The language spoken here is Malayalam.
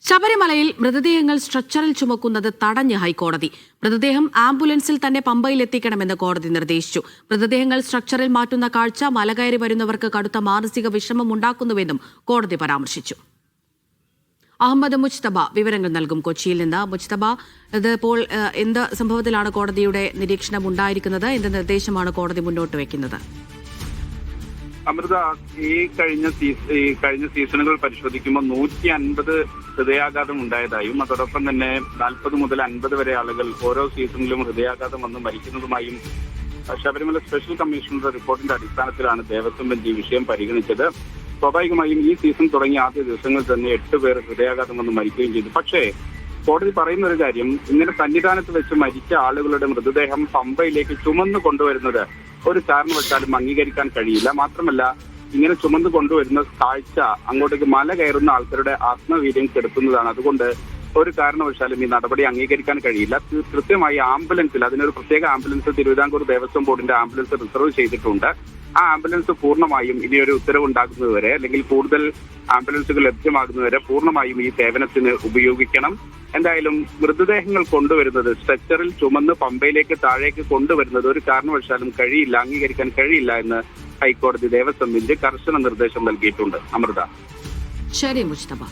ശബരിമലയിൽ മൃതദേഹങ്ങൾ സ്ട്രെച്ചറിൽ ചുമക്കുന്നത് തടഞ്ഞ് ഹൈക്കോടതി. മൃതദേഹം ആംബുലൻസിൽ തന്നെ പമ്പയിൽ എത്തിക്കണമെന്ന് കോടതി നിർദ്ദേശിച്ചു. മൃതദേഹങ്ങൾ സ്ട്രക്ചറിൽ മാറ്റുന്ന കാഴ്ച മലകയറി വരുന്നവർക്ക് കടുത്ത മാനസിക വിഷമം ഉണ്ടാക്കുന്നുവെന്നും കോടതി പരാമർശിച്ചു. അഹമ്മദ് മുജ്തബ വിവരങ്ങൾ നൽകും കൊച്ചിയിൽ നിന്ന്. മുജ്തബ, ഇതിപ്പോൾ എന്ത് സംഭവത്തിലാണ് കോടതിയുടെ നിരീക്ഷണം ഉണ്ടായിരിക്കുന്നത്? എന്ത് നിർദ്ദേശമാണ് കോടതി മുന്നോട്ട് വയ്ക്കുന്നത്? അമൃത, ഈ കഴിഞ്ഞ സീസണുകൾ പരിശോധിക്കുമ്പോൾ 150 ഹൃദയാഘാതം ഉണ്ടായതായും അതോടൊപ്പം തന്നെ 40 മുതൽ 50 വരെ ആളുകൾ ഓരോ സീസണിലും ഹൃദയാഘാതം വന്ന് മരിക്കുന്നതുമായും ശബരിമല സ്പെഷ്യൽ കമ്മീഷണറുടെ റിപ്പോർട്ടിന്റെ അടിസ്ഥാനത്തിലാണ് ദേവസ്വം ബെഞ്ച് ഈ വിഷയം പരിഗണിച്ചത്. സ്വാഭാവികമായും ഈ സീസൺ തുടങ്ങിയ ആദ്യ ദിവസങ്ങളിൽ തന്നെ 8 പേർ ഹൃദയാഘാതം വന്ന് മരിക്കുകയും ചെയ്തു. പക്ഷേ കോടതി പറയുന്ന ഒരു കാര്യം, ഇങ്ങനെ സന്നിധാനത്ത് വെച്ച് മരിച്ച ആളുകളുടെ മൃതദേഹം പമ്പയിലേക്ക് ചുമന്നു കൊണ്ടുവരുന്നത് ഒരു കാരണവശാലും അംഗീകരിക്കാൻ കഴിയില്ല. മാത്രമല്ല, ഇങ്ങനെ ചുമന്നു കൊണ്ടുവരുന്ന കാഴ്ച അങ്ങോട്ടേക്ക് മല കയറുന്ന ആൾക്കാരുടെ ആത്മവീര്യം കെടുത്തുന്നതാണ്. അതുകൊണ്ട് ഒരു കാരണവശാലും ഈ നടപടി അംഗീകരിക്കാൻ കഴിയില്ല. കൃത്യമായി ആംബുലൻസിൽ, അതിനൊരു പ്രത്യേക ആംബുലൻസ് തിരുവിതാംകൂർ ദേവസ്വം ബോർഡിന്റെ ആംബുലൻസ് റിസർവ് ചെയ്തിട്ടുണ്ട്. ആ ആംബുലൻസ് പൂർണ്ണമായും ഇനിയൊരു ഉത്തരവുണ്ടാകുന്നതുവരെ അല്ലെങ്കിൽ കൂടുതൽ ആംബുലൻസുകൾ ലഭ്യമാകുന്നതുവരെ പൂർണ്ണമായും ഈ സേവനത്തിന് ഉപയോഗിക്കണം. എന്തായാലും മൃതദേഹങ്ങൾ കൊണ്ടുവരുന്നത്, സ്ട്രെച്ചറിൽ ചുമന്ന് പമ്പയിലേക്ക് താഴേക്ക് കൊണ്ടുവരുന്നത് ഒരു കാരണവശാലും കഴിയില്ല, അംഗീകരിക്കാൻ കഴിയില്ല എന്ന് ഹൈക്കോടതി ദേവസ്വം ബെഞ്ച് കർശന നിർദ്ദേശം നൽകിയിട്ടുണ്ട്. അമൃത. ശരി മുസ്തഫ.